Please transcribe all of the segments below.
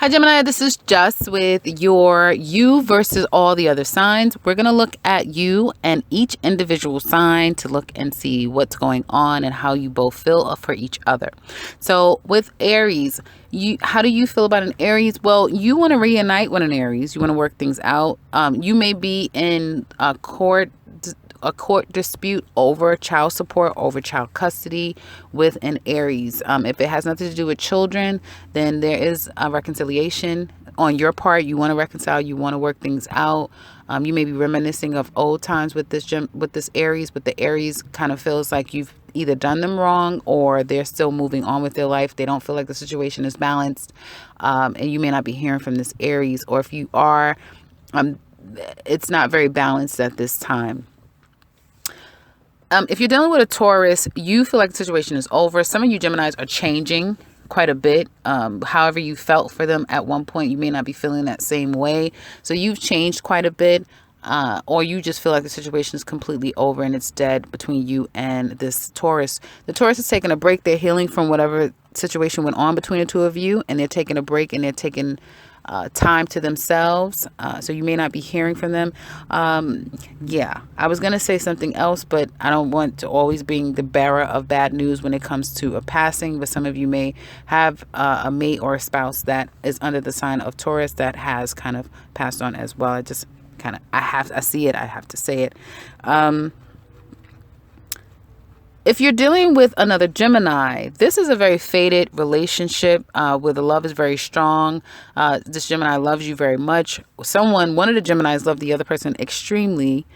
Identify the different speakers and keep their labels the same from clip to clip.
Speaker 1: Hi Gemini, this is Just with your you versus all the other signs. We're going to look at you and each individual sign to look and see what's going on and how you both feel for each other. So with Aries, how do you feel about an Aries? Well, you want to reunite with an Aries. You want to work things out. You may be in a court dispute over child support, over child custody with an Aries. If it has nothing to do with children, then there is a reconciliation on your part. You want to reconcile, you want to work things out. You may be reminiscing of old times with this Aries, but the Aries kind of feels like you've either done them wrong or they're still moving on with their life. They don't feel like the situation is balanced, and you may not be hearing from this Aries, or if you are, it's not very balanced at this time. If you're dealing with a Taurus, you feel like the situation is over. Some of you Geminis are changing quite a bit. However you felt for them at one point, you may not be feeling that same way. So you've changed quite a bit, or you just feel like the situation is completely over and it's dead between you and this Taurus. The Taurus is taking a break. They're healing from whatever situation went on between the two of you, and they're taking a break and they're taking time to themselves, so you may not be hearing from them. Yeah, I was gonna say something else, but I don't want to always being the bearer of bad news when it comes to a passing. But some of you may have a mate or a spouse that is under the sign of Taurus that has kind of passed on as well. I see it, I have to say it. If you're dealing with another Gemini, this is a very fated relationship where the love is very strong. This Gemini loves you very much. One of the Geminis love the other person extremely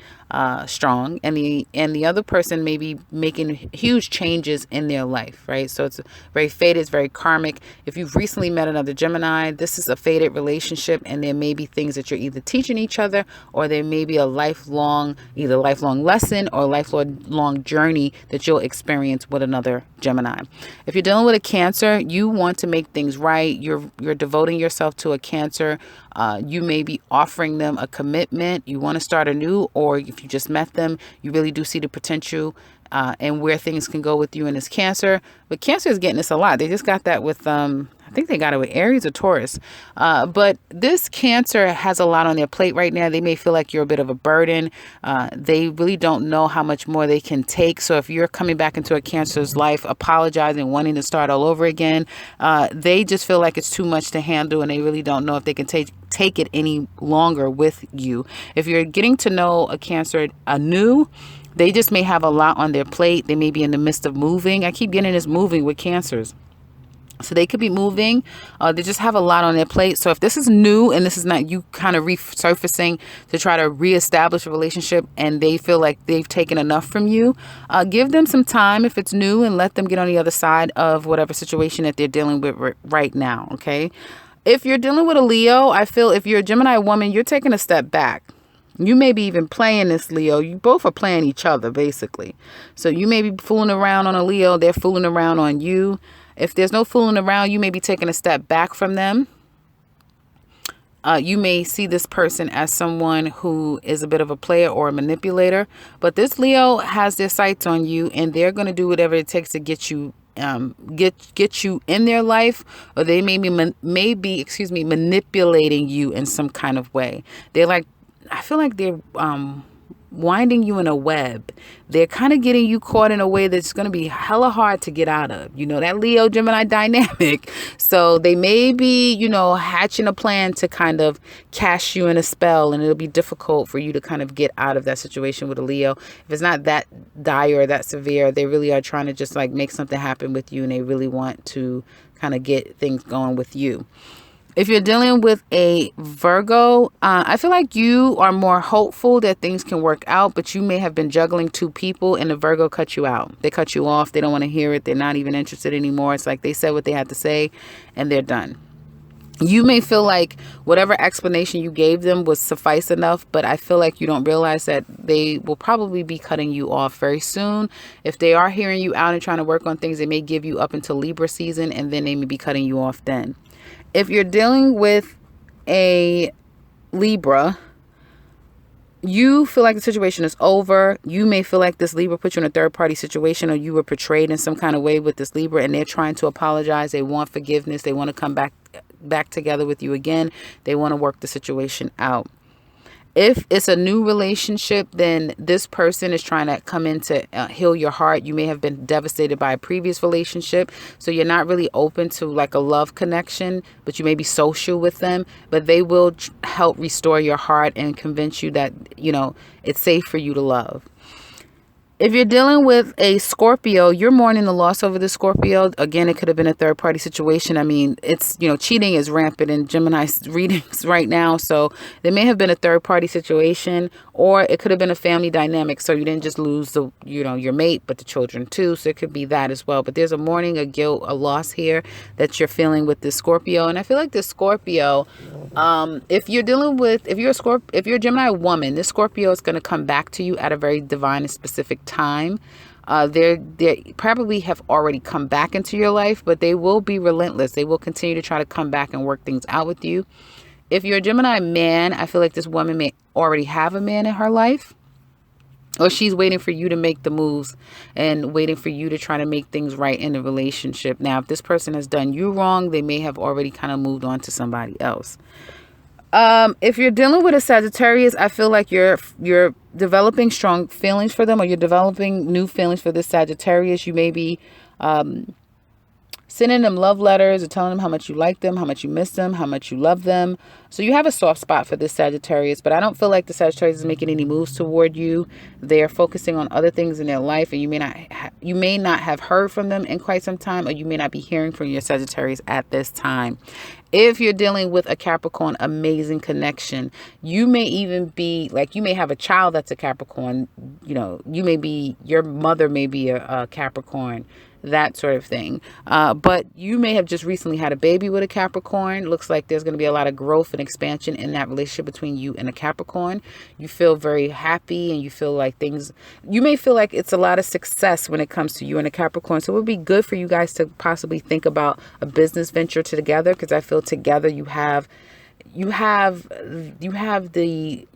Speaker 1: strong, and the other person may be making huge changes in their life, right? So it's very fated, it's very karmic. If you've recently met another Gemini, this is a fated relationship, and there may be things that you're either teaching each other, or there may be a lifelong lesson or lifelong journey that you'll experience with another Gemini. If you're dealing with a Cancer, you want to make things right. You're devoting yourself to a Cancer. You may be offering them a commitment. You want to start anew, or if you just met them, you really do see the potential and where things can go with you and this Cancer. But Cancer is getting this a lot. They just got that with, I think they got it with Aries or Taurus. But this Cancer has a lot on their plate right now. They may feel like you're a bit of a burden. They really don't know how much more they can take. So if you're coming back into a Cancer's life, apologizing, wanting to start all over again, they just feel like it's too much to handle, and they really don't know if they can take it any longer with you. If you're getting to know a Cancer anew, they just may have a lot on their plate. They may be in the midst of moving. I keep getting this moving with Cancers. So they could be moving. They just have a lot on their plate. So if this is new and this is not you kind of resurfacing to try to reestablish a relationship, and they feel like they've taken enough from you, give them some time if it's new, and let them get on the other side of whatever situation that they're dealing with right now. Okay. If you're dealing with a Leo, I feel if you're a Gemini woman, you're taking a step back. You may be even playing this Leo. You both are playing each other, basically. So you may be fooling around on a Leo. They're fooling around on you. If there's no fooling around, you may be taking a step back from them. You may see this person as someone who is a bit of a player or a manipulator. But this Leo has their sights on you, and they're going to do whatever it takes to get you get you in their life, or they may be manipulating you in some kind of way. I feel like they're winding you in a web. They're kind of getting you caught in a way that's going to be hella hard to get out of. You know, that Leo Gemini dynamic. So they may be, hatching a plan to kind of cast you in a spell, and it'll be difficult for you to kind of get out of that situation with a Leo. If it's not that dire or that severe, they really are trying to just like make something happen with you, and they really want to kind of get things going with you. If you're dealing with a Virgo, I feel like you are more hopeful that things can work out, but you may have been juggling two people, and the Virgo cut you out. They cut you off. They don't want to hear it. They're not even interested anymore. It's like they said what they had to say, and they're done. You may feel like whatever explanation you gave them was suffice enough, but I feel like you don't realize that they will probably be cutting you off very soon. If they are hearing you out and trying to work on things, they may give you up until Libra season, and then they may be cutting you off then. If you're dealing with a Libra, you feel like the situation is over. You may feel like this Libra put you in a third party situation, or you were portrayed in some kind of way with this Libra, and they're trying to apologize. They want forgiveness. They want to come back back together with you again. They want to work the situation out. If it's a new relationship, then this person is trying to come in to heal your heart. You may have been devastated by a previous relationship, so you're not really open to like a love connection, but you may be social with them. But they will help restore your heart and convince you that, you know, it's safe for you to love. If you're dealing with a Scorpio, you're mourning the loss over the Scorpio. Again, it could have been a third party situation. I mean, it's, you know, cheating is rampant in Gemini's readings right now. So there may have been a third party situation, or it could have been a family dynamic. So you didn't just lose the, you know, your mate, but the children too. So it could be that as well. But there's a mourning, a guilt, a loss here that you're feeling with this Scorpio. And I feel like this Scorpio, if you're dealing with, if you're a Gemini woman, this Scorpio is going to come back to you at a very divine and specific time. They probably have already come back into your life, but they will be relentless. They will continue to try to come back and work things out with you. If you're a Gemini man, I feel like this woman may already have a man in her life, or she's waiting for you to make the moves and waiting for you to try to make things right in the relationship. Now, if this person has done you wrong, they may have already kind of moved on to somebody else. If you're dealing with a Sagittarius, I feel like you're developing strong feelings for them, or you're developing new feelings for this Sagittarius. You may be sending them love letters or telling them how much you like them, how much you miss them, how much you love them. So you have a soft spot for this Sagittarius, but I don't feel like the Sagittarius is making any moves toward you. They're focusing on other things in their life, and you may not have heard from them in quite some time, or you may not be hearing from your Sagittarius at this time. If you're dealing with a Capricorn, amazing connection. You may even be like, you may have a child that's a Capricorn. You know, your mother may be a Capricorn, that sort of thing. But you may have just recently had a baby with a Capricorn. Looks like there's going to be a lot of growth and expansion in that relationship between you and a Capricorn. You feel very happy, and you feel like you may feel like it's a lot of success when it comes to you and a Capricorn. So it would be good for you guys to possibly think about a business venture together, because I feel together you have the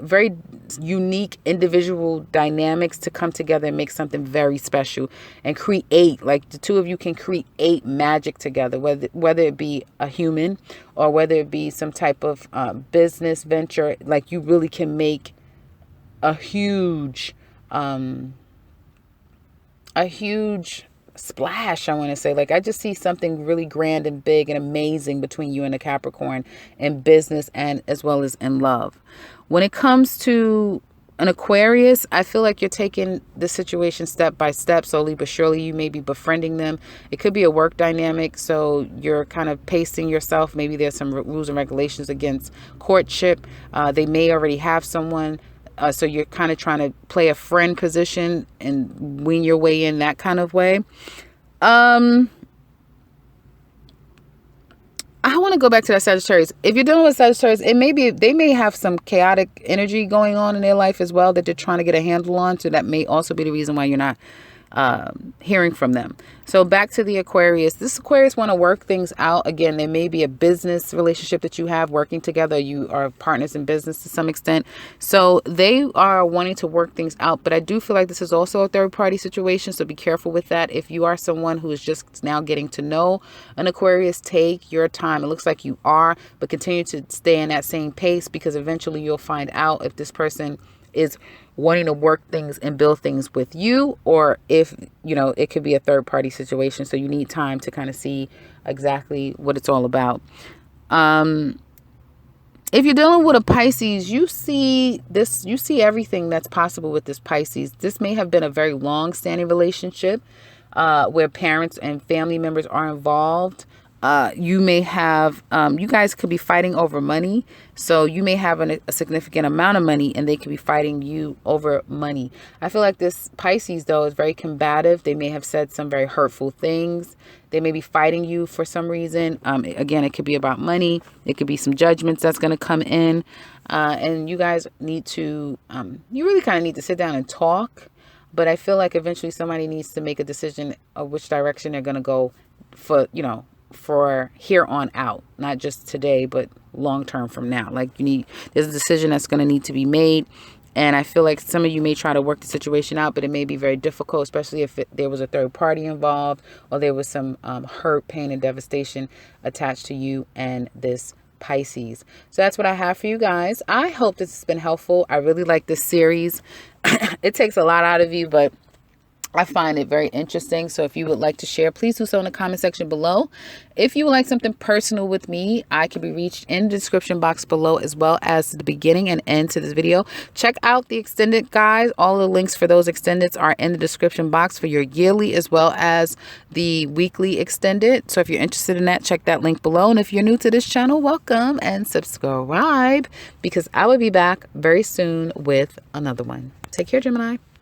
Speaker 1: very unique individual dynamics to come together and make something very special and create, like the two of you can create magic together, whether it be a human or whether it be some type of business venture. Like, you really can make a huge splash, I want to say. Like, I just see something really grand and big and amazing between you and a Capricorn in business and as well as in love. When it comes to an Aquarius, I feel like you're taking the situation step by step, slowly but surely. You may be befriending them. It could be a work dynamic, so you're kind of pacing yourself. Maybe there's some rules and regulations against courtship. They may already have someone. So you're kind of trying to play a friend position and wing your way in that kind of way. I want to go back to that Sagittarius. If you're dealing with Sagittarius, they may have some chaotic energy going on in their life as well that they're trying to get a handle on. So that may also be the reason why you're not hearing from them. So back to the Aquarius. This Aquarius want to work things out. Again, there may be a business relationship that you have working together. You are partners in business to some extent. So they are wanting to work things out. But I do feel like this is also a third party situation. So be careful with that. If you are someone who is just now getting to know an Aquarius, take your time. It looks like you are, but continue to stay in that same pace, because eventually you'll find out if this person is wanting to work things and build things with you, or if, you know, it could be a third party situation. So you need time to kind of see exactly what it's all about. If you're dealing with a Pisces, you see everything that's possible with this Pisces. This may have been a very long standing relationship where parents and family members are involved. You may have, you guys could be fighting over money. So you may have a significant amount of money, and they could be fighting you over money. I feel like this Pisces, though, is very combative. They may have said some very hurtful things. They may be fighting you for some reason. Again, it could be about money. It could be some judgments that's going to come in. And you guys need to, you really kind of need to sit down and talk. But I feel like eventually somebody needs to make a decision of which direction they're going to go for, you know, for here on out, not just today, but long term from now. Like, there's a decision that's going to need to be made. And I feel like some of you may try to work the situation out, but it may be very difficult, especially if there was a third party involved, or there was some hurt, pain, and devastation attached to you and this Pisces. So that's what I have for you guys. I hope this has been helpful. I really like this series. It takes a lot out of you, but I find it very interesting. So if you would like to share, please do so in the comment section below. If you would like something personal with me, I can be reached in the description box below, as well as the beginning and end to this video. Check out the extended guys. All the links for those extendeds are in the description box for your yearly as well as the weekly extended. So if you're interested in that, check that link below. And if you're new to this channel, welcome and subscribe, because I will be back very soon with another one. Take care, Gemini.